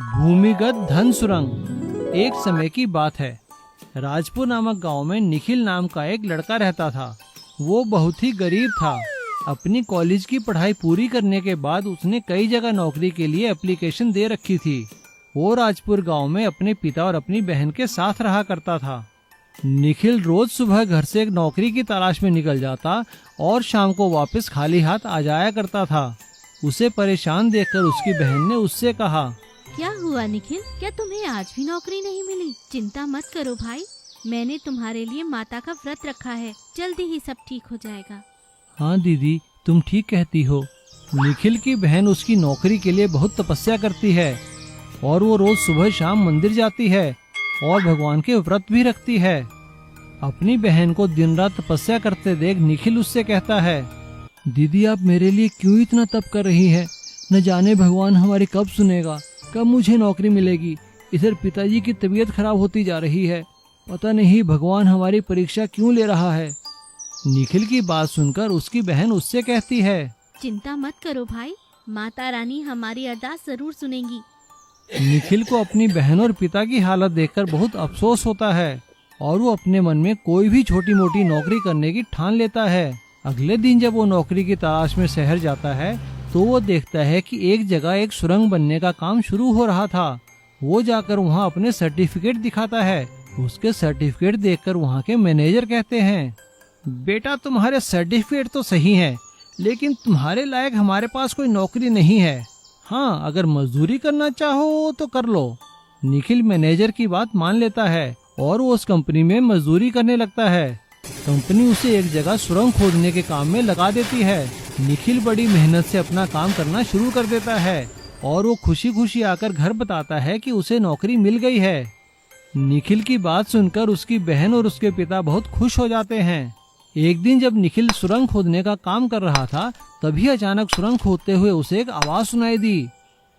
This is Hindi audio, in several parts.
भूमिगत धन सुरंग। एक समय की बात है, राजपुर नामक गांव में निखिल नाम का एक लड़का रहता था। वो बहुत ही गरीब था। अपनी कॉलेज की पढ़ाई पूरी करने के बाद उसने कई जगह नौकरी के लिए एप्लीकेशन दे रखी थी। वो राजपुर गांव में अपने पिता और अपनी बहन के साथ रहा करता था। निखिल रोज सुबह घर से एक नौकरी की तलाश में निकल जाता और शाम को वापस खाली हाथ आ जाया करता था। उसे परेशान देखकर उसकी बहन ने उससे कहा, क्या हुआ निखिल, क्या तुम्हें आज भी नौकरी नहीं मिली? चिंता मत करो भाई, मैंने तुम्हारे लिए माता का व्रत रखा है, जल्दी ही सब ठीक हो जाएगा। हाँ दीदी, तुम ठीक कहती हो। निखिल की बहन उसकी नौकरी के लिए बहुत तपस्या करती है और वो रोज सुबह शाम मंदिर जाती है और भगवान के व्रत भी रखती है। अपनी बहन को दिन रात तपस्या करते देख निखिल उससे कहता है, दीदी आप मेरे लिए क्यों इतना तप कर रही है? न जाने भगवान हमारी कब सुनेगा, कब मुझे नौकरी मिलेगी। इधर पिताजी की तबीयत खराब होती जा रही है, पता नहीं भगवान हमारी परीक्षा क्यों ले रहा है। निखिल की बात सुनकर उसकी बहन उससे कहती है, चिंता मत करो भाई, माता रानी हमारी अरदास जरूर सुनेंगी। निखिल को अपनी बहन और पिता की हालत देखकर बहुत अफसोस होता है और वो अपने मन में कोई भी छोटी मोटी नौकरी करने की ठान लेता है। अगले दिन जब वो नौकरी की तलाश में शहर जाता है तो वो देखता है कि एक जगह एक सुरंग बनने का काम शुरू हो रहा था। वो जाकर वहाँ अपने सर्टिफिकेट दिखाता है। उसके सर्टिफिकेट देखकर वहाँ के मैनेजर कहते हैं, बेटा तुम्हारे सर्टिफिकेट तो सही हैं, लेकिन तुम्हारे लायक हमारे पास कोई नौकरी नहीं है। हाँ, अगर मजदूरी करना चाहो तो कर लो। निखिल मैनेजर की बात मान लेता है और वो उस कंपनी में मजदूरी करने लगता है। कंपनी उसे एक जगह सुरंग खोदने के काम में लगा देती है। निखिल बड़ी मेहनत से अपना काम करना शुरू कर देता है और वो खुशी खुशी आकर घर बताता है कि उसे नौकरी मिल गई है। निखिल की बात सुनकर उसकी बहन और उसके पिता बहुत खुश हो जाते हैं। एक दिन जब निखिल सुरंग खोदने का काम कर रहा था, तभी अचानक सुरंग खोदते हुए उसे एक आवाज सुनाई दी।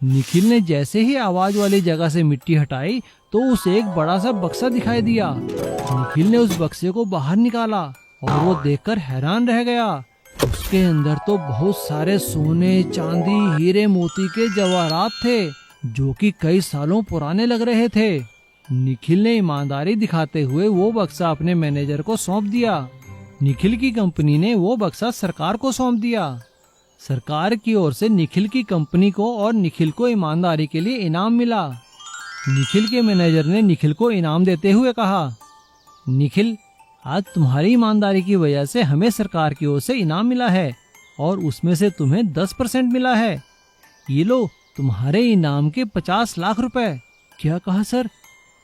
निखिल ने जैसे ही आवाज वाली जगह से मिट्टी हटाई तो उसे एक बड़ा सा बक्सा दिखाई दिया। निखिल ने उस बक्से को बाहर निकाला और वो देखकर हैरान रह गया। उसके अंदर तो बहुत सारे सोने, चांदी, हीरे मोती के जवाहरात थे जो कि कई सालों पुराने लग रहे थे। निखिल ने ईमानदारी दिखाते हुए वो बक्सा अपने मैनेजर को सौंप दिया। निखिल की कंपनी ने वो बक्सा सरकार को सौंप दिया। सरकार की ओर से निखिल की कंपनी को और निखिल को ईमानदारी के लिए इनाम मिला। निखिल के मैनेजर ने निखिल को इनाम देते हुए कहा, निखिल, आज तुम्हारी ईमानदारी की वजह से हमें सरकार की ओर से इनाम मिला है और उसमें से तुम्हें 10% मिला है। ये लो तुम्हारे इनाम के 50 लाख रुपए। क्या कहा सर?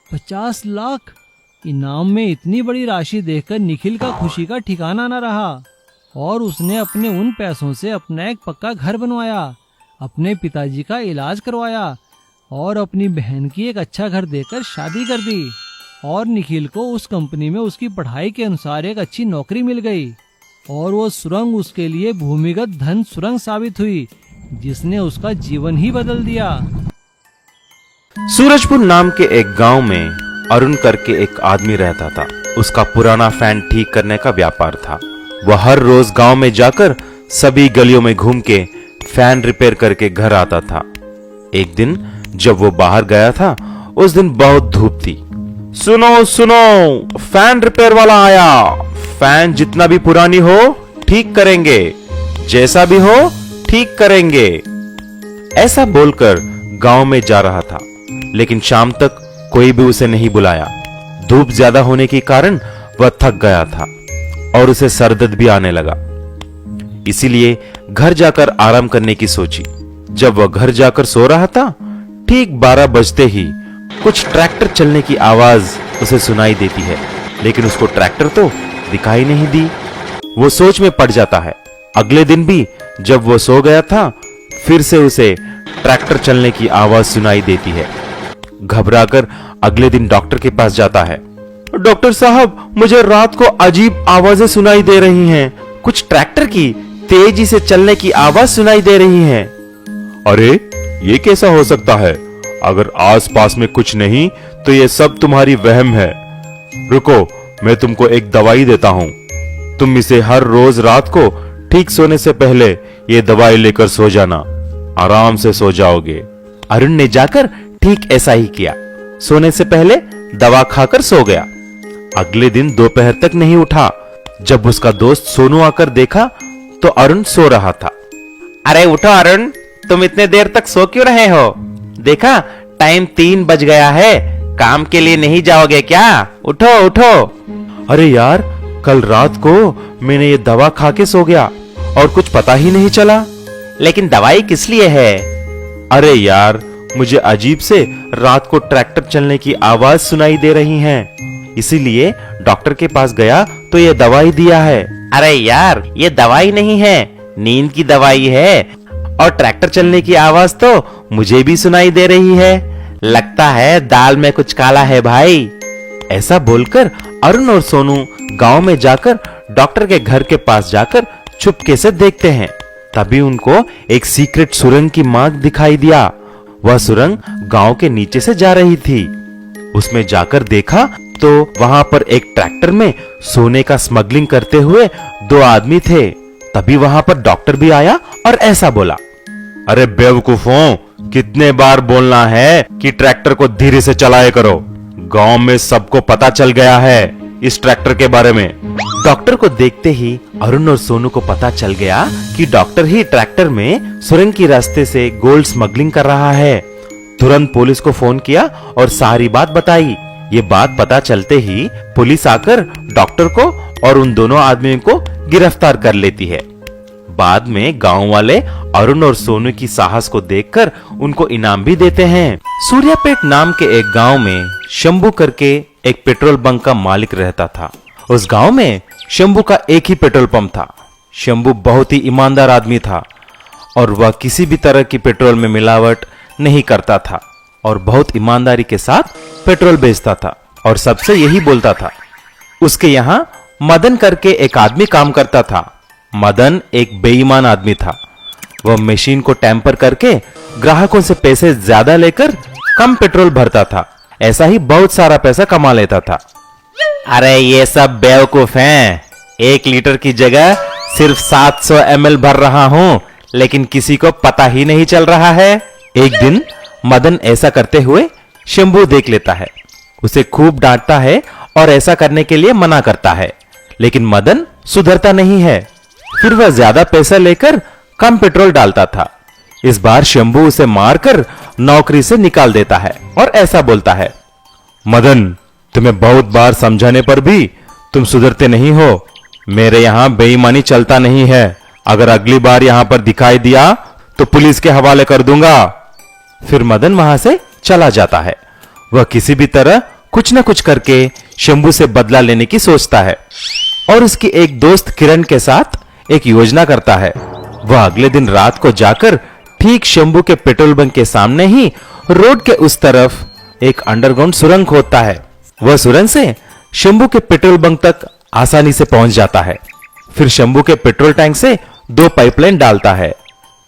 50 लाख? इनाम में इतनी बड़ी राशि देखकर निखिल का खुशी का ठिकाना न रहा और उसने अपने उन पैसों से अपना एक पक्का घर बनवाया, अपने पिताजी का इलाज करवाया और अपनी बहन की एक अच्छा घर देकर शादी कर दी। और निखिल को उस कंपनी में उसकी पढ़ाई के अनुसार एक अच्छी नौकरी मिल गई और वो सुरंग उसके लिए भूमिगत धन सुरंग साबित हुई, जिसने उसका जीवन ही बदल दिया। सूरजपुर नाम के एक गांव में अरुण करके एक आदमी रहता था। उसका पुराना फैन ठीक करने का व्यापार था। वह हर रोज गांव में जाकर सभी गलियों में घूम के फैन रिपेयर करके घर आता था। एक दिन जब वो बाहर गया था, उस दिन बहुत धूप थी। सुनो सुनो, फैन रिपेयर वाला आया। फैन जितना भी पुरानी हो ठीक करेंगे, जैसा भी हो ठीक करेंगे। ऐसा बोलकर गांव में जा रहा था, लेकिन शाम तक कोई भी उसे नहीं बुलाया। धूप ज्यादा होने के कारण वह थक गया था और उसे सरदर्द भी आने लगा। इसीलिए घर जाकर आराम करने की सोची। जब वह घर जाकर सो रहा था, ठीक 12 बजते ही कुछ ट्रैक्टर चलने की आवाज उसे सुनाई देती है, लेकिन उसको ट्रैक्टर तो दिखाई नहीं दी। वो सोच में पड़ जाता है। अगले दिन भी जब वो सो गया था, फिर से उसे ट्रैक्टर चलने की आवाज सुनाई देती है। घबराकर अगले दिन डॉक्टर के पास जाता है। डॉक्टर साहब, मुझे रात को अजीब आवाजें सुनाई दे रही हैं। कुछ ट्रैक्टर की तेजी से चलने की आवाज सुनाई दे रही है। अरे, ये कैसा हो सकता है? अगर आसपास में कुछ नहीं तो ये सब तुम्हारी वहम है। रुको, मैं तुमको एक दवाई देता हूँ। तुम इसे हर रोज रात को ठीक सोने से पहले ये दवाई लेकर सो जाना। आराम से सो जाओगे। अरुण ने जाकर ठीक ऐसा ही किया। सोने से पहले दवा खाकर सो गया। अगले दिन दोपहर तक नहीं उठा। जब उसका दोस्त सोनू आकर देखा तो अरुण सो रहा था। अरे उठो अरुण, तुम इतने देर तक सो क्यों रहे हो? देखा टाइम 3 बज गया है, काम के लिए नहीं जाओगे क्या? उठो उठो। अरे यार, कल रात को मैंने ये दवा खा के सो गया और कुछ पता ही नहीं चला। लेकिन दवाई किस लिए है? अरे यार, मुझे अजीब से रात को ट्रैक्टर चलने की आवाज सुनाई दे रही है, इसीलिए डॉक्टर के पास गया तो ये दवाई दिया है। अरे यार, ये दवाई नहीं है, नींद की दवाई है। और ट्रैक्टर चलने की आवाज तो मुझे भी सुनाई दे रही है। लगता है दाल में कुछ काला है भाई। ऐसा बोलकर अरुण और सोनू गांव में जाकर डॉक्टर के घर के पास जाकर चुपके से देखते हैं। तभी उनको एक सीक्रेट सुरंग की मार्ग दिखाई दिया। वह सुरंग गांव के नीचे से जा रही थी। उसमें जाकर देखा तो वहां पर एक ट्रैक्टर में सोने का स्मगलिंग करते हुए 2 आदमी थे। तभी वहां पर डॉक्टर भी आया और ऐसा बोला, अरे बेवकूफों, कितने बार बोलना है कि ट्रैक्टर को धीरे से चलाया करो। गांव में सबको पता चल गया है इस ट्रैक्टर के बारे में। डॉक्टर को देखते ही अरुण और सोनू को पता चल गया कि डॉक्टर ही ट्रैक्टर में सुरंग की रास्ते से गोल्ड स्मगलिंग कर रहा है। तुरंत पुलिस को फोन किया और सारी बात बताई। ये बात पता चलते ही पुलिस आकर डॉक्टर को और उन दोनों आदमियों को गिरफ्तार कर लेती है। बाद में गांव वाले अरुण और सोनू की साहस को देखकर उनको इनाम भी देते हैं। सूर्यापेट नाम के एक गांव में शंभू करके एक पेट्रोल बंक का मालिक रहता था। उस गांव में शंभू का एक ही पेट्रोल पंप था। शंभू बहुत ही ईमानदार आदमी था और वह किसी भी तरह की पेट्रोल में मिलावट नहीं करता था और बहुत ईमानदारी के साथ पेट्रोल बेचता था और सबसे यही बोलता था। उसके यहाँ मदन करके एक आदमी काम करता था। मदन एक बेईमान आदमी था। वह मशीन को टैंपर करके ग्राहकों से पैसे ज्यादा लेकर कम पेट्रोल भरता था। ऐसा ही बहुत सारा पैसा कमा लेता था। अरे ये सब बेवकूफ हैं। 1 लीटर की जगह सिर्फ 700 ml भर रहा हूं, लेकिन किसी को पता ही नहीं चल रहा है। एक दिन मदन ऐसा करते हुए शंभू देख लेता है। उसे खूब डांटता है और ऐसा करने के लिए मना करता है, लेकिन मदन सुधरता नहीं है। फिर वह ज्यादा पैसा लेकर कम पेट्रोल डालता था। इस बार शंभू उसे मारकर नौकरी से निकाल देता है और ऐसा बोलता है, मदन, तुम्हें बहुत बार समझाने पर भी तुम सुधरते नहीं हो। मेरे यहां बेईमानी चलता नहीं है। अगर अगली बार यहां पर दिखाई दिया तो पुलिस के हवाले कर दूंगा। फिर मदन वहां से चला जाता है। वह किसी भी तरह कुछ न कुछ करके शंभू से बदला लेने की सोचता है और उसकी एक दोस्त किरण के साथ एक योजना करता है। वह अगले दिन रात को जाकर ठीक शंभू के पेट्रोल बंक के सामने ही रोड के उस तरफ एक अंडरग्राउंड सुरंग खोदता है। वह सुरंग से शंभू के पेट्रोल बंक तक आसानी से पहुंच जाता है। फिर शंभू के पेट्रोल टैंक से 2 पाइपलाइन डालता है।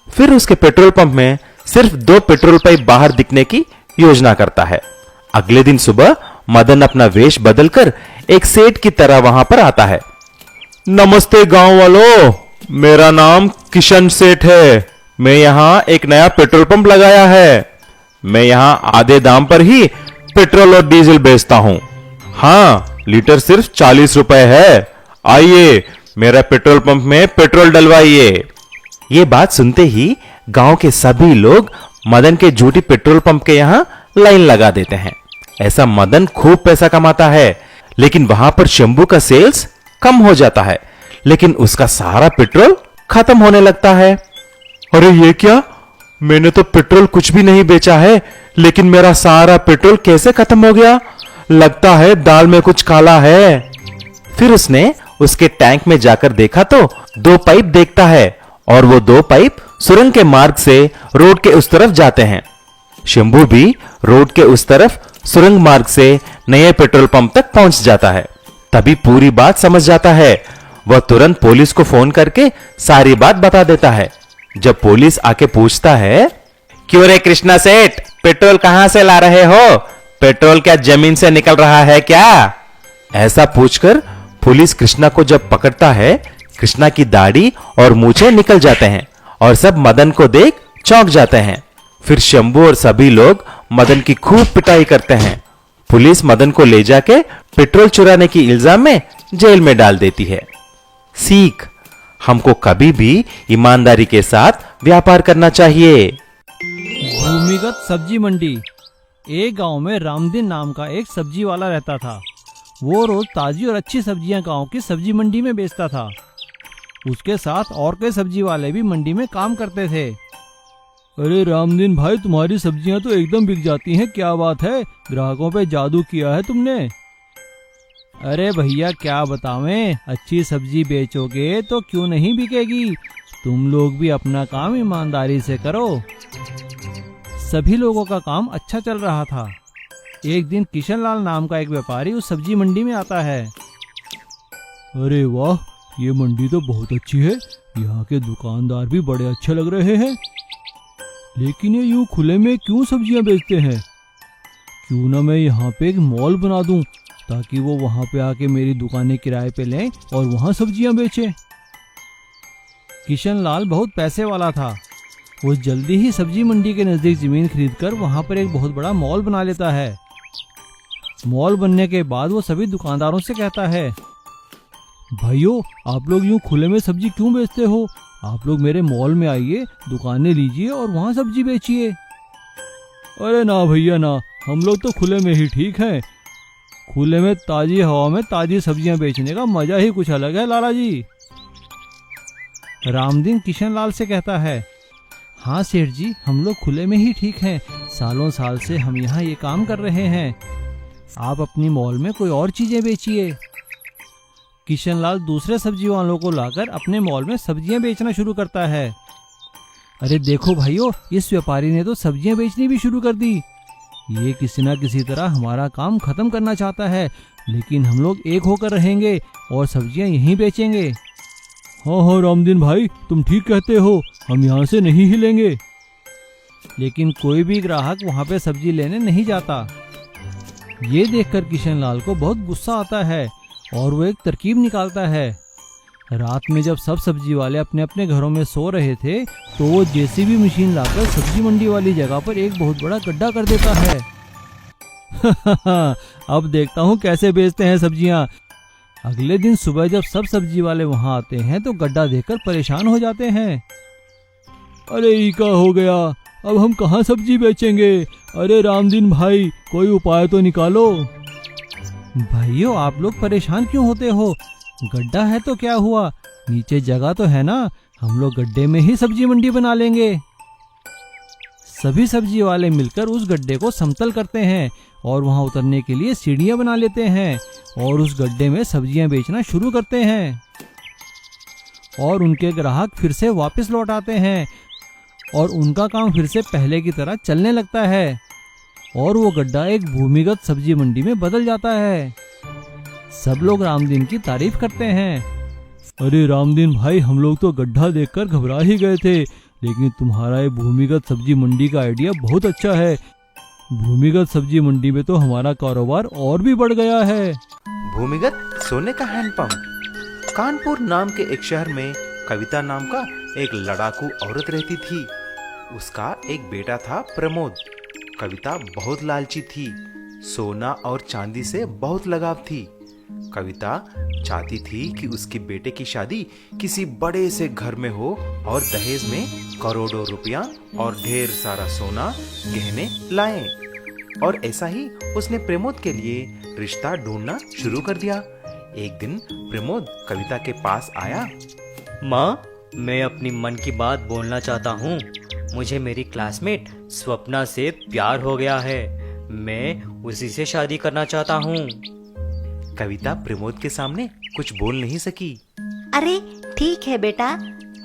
फिर उसके पेट्रोल पंप में सिर्फ 2 पेट्रोल पाइप बाहर दिखने की योजना करता है। अगले दिन सुबह मदन अपना वेश बदलकर एक सेठ की तरह वहां पर आता है। नमस्ते गांव वालों, मेरा नाम किशन सेठ है। मैं यहाँ एक नया पेट्रोल पंप लगाया है। मैं यहाँ आधे दाम पर ही पेट्रोल और डीजल बेचता हूँ। हाँ, लीटर सिर्फ 40 रुपए है। आइए मेरा पेट्रोल पंप में पेट्रोल डलवाइए। ये बात सुनते ही गांव के सभी लोग मदन के झूठी पेट्रोल पंप के यहाँ लाइन लगा देते हैं। ऐसा मदन खूब पैसा कमाता है, लेकिन वहां पर शंभू का सेल्स कम हो जाता है, लेकिन उसका सारा पेट्रोल खत्म होने लगता है। अरे ये क्या, मैंने तो पेट्रोल कुछ भी नहीं बेचा है, लेकिन मेरा सारा पेट्रोल कैसे खत्म हो गया? लगता है दाल में कुछ काला है। फिर उसने उसके टैंक में जाकर देखा तो 2 पाइप देखता है और वो 2 पाइप सुरंग के मार्ग से रोड के उस तरफ जाते हैं। शंभू भी रोड के उस तरफ सुरंग मार्ग से नए पेट्रोल पंप तक पहुंच जाता है। तभी पूरी बात समझ जाता है। वह तुरंत पुलिस को फोन करके सारी बात बता देता है। जब पुलिस आके पूछता है, क्यों रे कृष्णा सेठ, पेट्रोल कहां से ला रहे हो? पेट्रोल क्या जमीन से निकल रहा है क्या? ऐसा पूछकर पुलिस कृष्णा को जब पकड़ता है, कृष्णा की दाढ़ी और मूछें निकल जाते हैं और सब मदन को देख चौंक जाते हैं। फिर शंभू और सभी लोग मदन की खूब पिटाई करते हैं। पुलिस मदन को ले जाके पेट्रोल चुराने की इल्जाम में जेल में डाल देती है। सीख, हमको कभी भी ईमानदारी के साथ व्यापार करना चाहिए। भूमिगत सब्जी मंडी। एक गांव में रामदीन नाम का एक सब्जी वाला रहता था। वो रोज ताजी और अच्छी सब्जियां गांव की सब्जी मंडी में बेचता था। उसके साथ और कई सब्जी वाले भी मंडी में काम करते थे। अरे रामदीन भाई, तुम्हारी सब्जियां तो एकदम बिक जाती हैं, क्या बात है? ग्राहकों पे जादू किया है तुमने? अरे भैया क्या बतावें, अच्छी सब्जी बेचोगे तो क्यों नहीं बिकेगी। तुम लोग भी अपना काम ईमानदारी से करो। सभी लोगों का काम अच्छा चल रहा था। एक दिन किशन लाल नाम का एक व्यापारी उस सब्जी मंडी में आता है। अरे वाह, ये मंडी तो बहुत अच्छी है। यहाँ के दुकानदार भी बड़े अच्छे लग रहे हैं। लेकिन ये यूं खुले में क्यों सब्जियां बेचते हैं? क्यों ना मैं यहाँ पे एक मॉल बना दूं, ताकि वो वहाँ पे आके मेरी दुकानें किराए पे लें और वहाँ सब्जियां बेचें। किशन लाल बहुत पैसे वाला था। वो जल्दी ही सब्जी मंडी के नजदीक जमीन खरीदकर वहाँ पर एक बहुत बड़ा मॉल बना लेता है। मॉल बनने के बाद वो सभी दुकानदारों से कहता है, भाइयों, आप लोग यूं खुले में सब्जी क्यों बेचते हो? आप लोग मेरे मॉल में आइए, दुकानें लीजिए और वहाँ सब्जी बेचिए। अरे ना भैया ना, हम लोग तो खुले में ही ठीक हैं। खुले में ताजी हवा में ताजी सब्जियां बेचने का मजा ही कुछ अलग है लाला जी। रामदीन किशन लाल से कहता है, हाँ सेठ जी, हम लोग खुले में ही ठीक हैं। सालों साल से हम यहाँ ये काम कर रहे हैं। आप अपनी मॉल में कोई और चीजें बेचिए। किशन लाल दूसरे सब्जी वालों को लाकर अपने मॉल में सब्जियां बेचना शुरू करता है। अरे देखो भाइयों, इस व्यापारी ने तो सब्जियां बेचनी भी शुरू कर दी। ये किसी ना किसी तरह हमारा काम खत्म करना चाहता है, लेकिन हम लोग एक होकर रहेंगे और सब्जियां यहीं बेचेंगे। हाँ हाँ रामदीन भाई, तुम ठीक कहते हो, हम यहाँ से नहीं हिलेंगे। लेकिन कोई भी ग्राहक वहाँ पे सब्जी लेने नहीं जाता। ये देखकर किशन लाल को बहुत गुस्सा आता है और वो एक तरकीब निकालता है। रात में जब सब सब्जी वाले अपने अपने घरों में सो रहे थे, तो वो जेसीबी मशीन लाकर सब्जी मंडी वाली जगह पर एक बहुत बड़ा गड्ढा कर देता है। अब देखता हूँ कैसे बेचते हैं सब्जियां। अगले दिन सुबह जब सब सब्जी वाले वहां आते हैं तो गड्ढा देखकर परेशान हो जाते हैं। अरे ई का हो गया, अब हम कहाँ सब्जी बेचेंगे? अरे रामदीन भाई, कोई उपाय तो निकालो। भाइयों, आप लोग परेशान क्यों होते हो? गड्ढा है तो क्या हुआ, नीचे जगह तो है ना, हम लोग गड्ढे में ही सब्जी मंडी बना लेंगे। सभी सब्जी वाले मिलकर उस गड्ढे को समतल करते हैं और वहां उतरने के लिए सीढ़ियां बना लेते हैं और उस गड्ढे में सब्जियां बेचना शुरू करते हैं। और उनके ग्राहक फिर से वापस लौट आते हैं और उनका काम फिर से पहले की तरह चलने लगता है और वो गड्ढा एक भूमिगत सब्जी मंडी में बदल जाता है। सब लोग रामदीन की तारीफ करते हैं। अरे रामदीन भाई, हम लोग तो गड्ढा देखकर घबरा ही गए थे, लेकिन तुम्हारा ये भूमिगत सब्जी मंडी का आइडिया बहुत अच्छा है। भूमिगत सब्जी मंडी में तो हमारा कारोबार और भी बढ़ गया है। भूमिगत सोने का हैंडपंप। कानपुर नाम के एक शहर में कविता नाम का एक लड़ाकू औरत रहती थी। उसका एक बेटा था प्रमोद। कविता बहुत लालची थी, सोना और चांदी से बहुत लगाव थी। कविता चाहती थी कि उसके बेटे की शादी किसी बड़े से घर में हो और दहेज में करोड़ों रुपया और ढेर सारा सोना गहने लाएं। और ऐसा ही उसने प्रमोद के लिए रिश्ता ढूंढना शुरू कर दिया। एक दिन प्रमोद कविता के पास आया। माँ, मैं अपनी मन की बात बोलना चाहता हूँ। मुझे मेरी क्लासमेट स्वप्ना से प्यार हो गया है। मैं उसी से शादी करना चाहता हूँ। कविता प्रमोद के सामने कुछ बोल नहीं सकी। अरे ठीक है बेटा,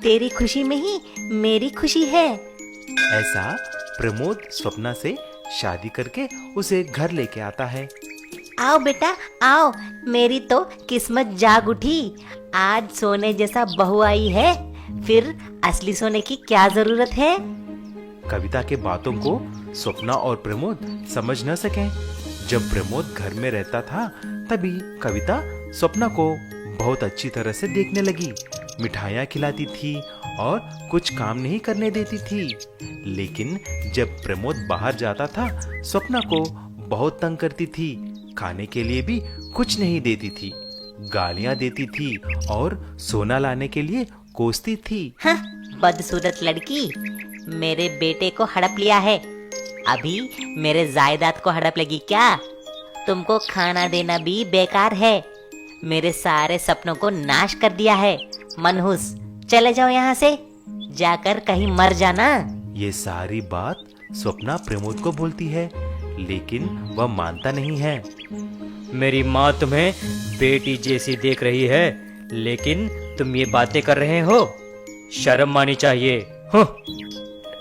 तेरी खुशी में ही मेरी खुशी है। ऐसा प्रमोद स्वप्ना से शादी करके उसे घर लेके आता है। आओ बेटा आओ, मेरी तो किस्मत जाग उठी। आज सोने जैसा बहू आई है, फिर असली सोने की क्या जरूरत है। कविता के बातों को स्वप्ना और प्रमोद समझ न सके। जब प्रमोद घर में रहता था, तभी कविता स्वप्ना को बहुत अच्छी तरह से देखने लगी। मिठाइयाँ खिलाती थी और कुछ काम नहीं करने देती थी। लेकिन जब प्रमोद बाहर जाता था, स्वप्ना को बहुत तंग करती थी। खाने के लिए भी कुछ नहीं देती थी, गालियां देती थी और सोना लाने के लिए कोसती थी। हाँ, बदसूरत लड़की, मेरे बेटे को हड़प लिया है, अभी मेरे जायदाद को हड़प लगी क्या? तुमको खाना देना भी बेकार है, मेरे सारे सपनों को नाश कर दिया है। मनहूस, चले जाओ यहाँ से, जाकर कहीं मर जाना। ये सारी बात स्वप्ना प्रमोद को बोलती है, लेकिन वह मानता नहीं है। मेरी माँ तुम्हें बेटी जैसी देख रही है, लेकिन तुम ये बातें कर रहे हो, शर्म मानी चाहिए।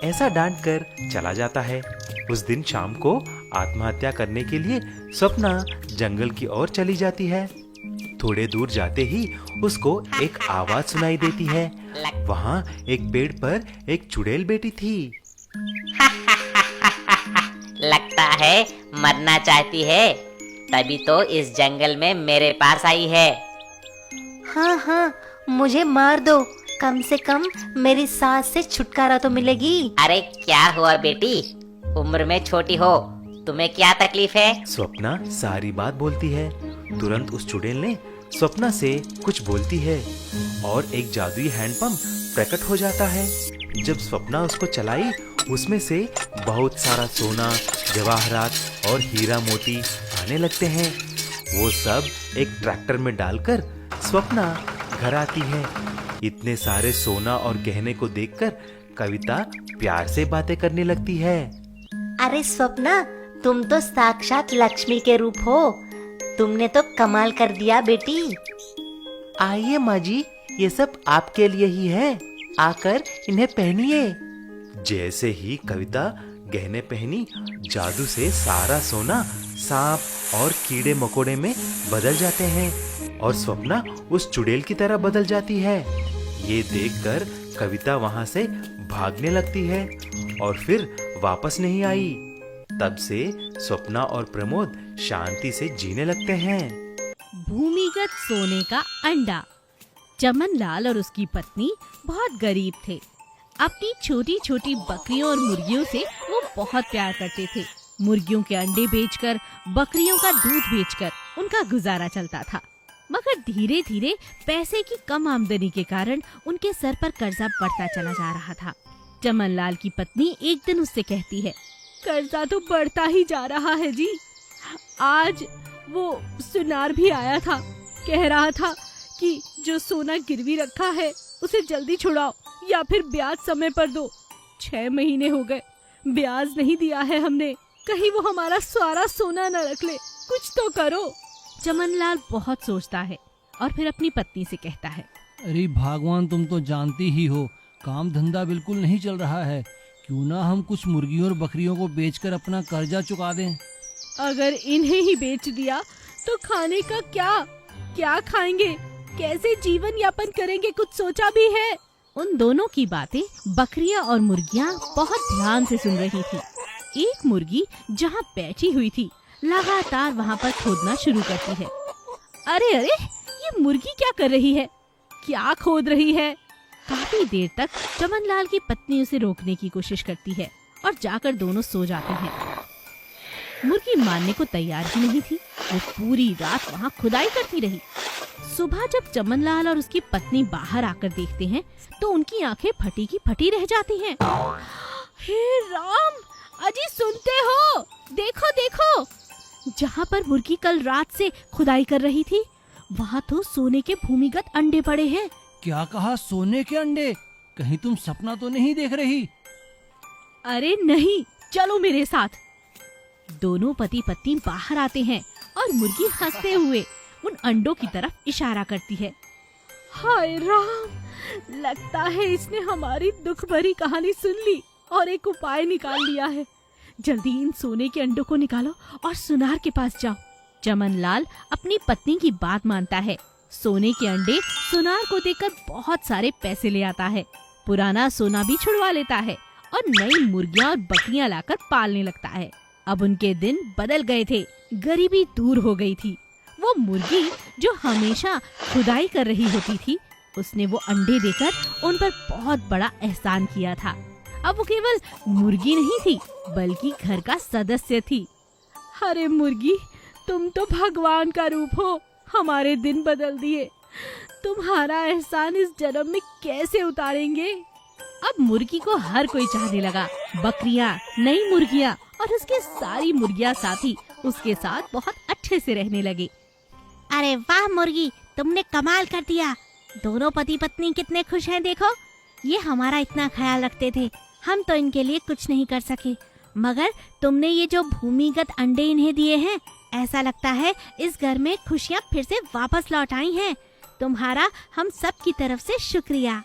ऐसा डांट कर चला जाता है। उस दिन शाम को आत्महत्या करने के लिए स्वप्ना जंगल की ओर चली जाती है। थोड़े दूर जाते ही उसको एक आवाज सुनाई देती है। वहाँ एक पेड़ पर एक चुड़ैल बैठी थी। लगता है मरना चाहती है, तभी तो इस जंगल में मेरे पास आई है। हाँ हाँ, मुझे मार दो, कम से कम मेरी सास से छुटकारा तो मिलेगी। अरे क्या हुआ बेटी, उम्र में छोटी हो, तुम्हें क्या तकलीफ है? स्वप्ना सारी बात बोलती है। तुरंत उस चुड़ैल ने स्वप्ना से कुछ बोलती है और एक जादुई हैंडपंप प्रकट हो जाता है। जब स्वप्ना उसको चलाई, उसमें से बहुत सारा सोना, जवाहरात और हीरा मोती आने लगते हैं। वो सब एक ट्रैक्टर में डालकर स्वप्ना घर आती है। इतने सारे सोना और गहने को देखकर कविता प्यार से बातें करने लगती है। अरे स्वप्ना, तुम तो साक्षात लक्ष्मी के रूप हो, तुमने तो कमाल कर दिया बेटी। आइए माँ जी, ये सब आपके लिए ही है, आकर इन्हें पहनिए। जैसे ही कविता गहने पहनी, जादू से सारा सोना सांप और कीड़े मकोड़े में बदल जाते हैं और स्वप्ना उस चुड़ैल की तरह बदल जाती है। ये देखकर कविता वहां से भागने लगती है और फिर वापस नहीं आई। तब से स्वप्ना और प्रमोद शांति से जीने लगते हैं। भूमिगत सोने का अंडा। चमन लाल और उसकी पत्नी बहुत गरीब थे। अपनी छोटी छोटी बकरियों और मुर्गियों से वो बहुत प्यार करते थे। मुर्गियों के अंडे बेचकर, बकरियों का दूध बेचकर उनका गुजारा चलता था। मगर धीरे धीरे पैसे की कम आमदनी के कारण उनके सर पर कर्जा बढ़ता चला जा रहा था। चमन लाल की पत्नी एक दिन उससे कहती है, कर्जा तो बढ़ता ही जा रहा है जी। आज वो सुनार भी आया था, कह रहा था कि जो सोना गिरवी रखा है उसे जल्दी छुड़ाओ या फिर ब्याज समय पर दो। 6 महीने हो गए, ब्याज नहीं दिया है हमने, कहीं वो हमारा सारा सोना न रख ले, कुछ तो करो। चमन लाल बहुत सोचता है और फिर अपनी पत्नी से कहता है, अरे भगवान, तुम तो जानती ही हो काम धंधा बिल्कुल नहीं चल रहा है, क्यों ना हम कुछ मुर्गियों और बकरियों को बेचकर अपना कर्जा चुका दें। अगर इन्हें ही बेच दिया तो खाने का क्या खाएंगे, कैसे जीवन यापन करेंगे, कुछ सोचा भी है? उन दोनों की बातें बकरियां और मुर्गियां बहुत ध्यान से सुन रही थी। एक मुर्गी जहां बैठी हुई थी लगातार वहां पर खोदना शुरू करती है। अरे अरे, ये मुर्गी क्या कर रही है, क्या खोद रही है? काफी देर तक चमन लाल की पत्नी उसे रोकने की कोशिश करती है और जाकर दोनों सो जाते हैं। मुर्गी मानने को तैयार ही नहीं थी, वो पूरी रात वहाँ खुदाई करती रही। सुबह जब चमन लाल और उसकी पत्नी बाहर आकर देखते हैं तो उनकी आंखें फटी की फटी रह जाती हैं। हे राम, अजी सुनते हो? देखो देखो, जहाँ पर मुर्गी कल रात से खुदाई कर रही थी वहाँ तो सोने के भूमिगत अंडे पड़े हैं। क्या कहा, सोने के अंडे? कहीं तुम सपना तो नहीं देख रही? अरे नहीं, चलो मेरे साथ। दोनों पति पत्नी बाहर आते हैं और मुर्गी हंसते हुए उन अंडों की तरफ इशारा करती है। हाय राम, लगता है इसने हमारी दुख भरी कहानी सुन ली और एक उपाय निकाल लिया है। जल्दी इन सोने के अंडों को निकालो और सुनार के पास जाओ। चमन लाल अपनी पत्नी की बात मानता है। सोने के अंडे सुनार को देकर बहुत सारे पैसे ले आता है। पुराना सोना भी छुड़वा लेता है और नई मुर्गियां और बकरियां लाकर पालने लगता है। अब उनके दिन बदल गए थे, गरीबी दूर हो गई थी। वो मुर्गी जो हमेशा खुदाई कर रही होती थी, उसने वो अंडे देकर उन पर बहुत बड़ा एहसान किया था। अब वो केवल मुर्गी नहीं थी बल्कि घर का सदस्य थी। अरे मुर्गी, तुम तो भगवान का रूप हो, हमारे दिन बदल दिए। तुम्हारा एहसान इस जन्म में कैसे उतारेंगे। अब मुर्गी को हर कोई चाहने लगा। बकरियां, नई मुर्गियां और उसके सारी मुर्गियां साथी उसके साथ बहुत अच्छे से रहने लगे। अरे वाह मुर्गी, तुमने कमाल कर दिया। दोनों पति पत्नी कितने खुश हैं देखो। ये हमारा इतना ख्याल रखते थे, हम तो इनके लिए कुछ नहीं कर सके, मगर तुमने ये जो भूमिगत अंडे इन्हें दिए हैं, ऐसा लगता है इस घर में खुशियाँ फिर से वापस लौट आई हैं। तुम्हारा हम सब की तरफ से शुक्रिया।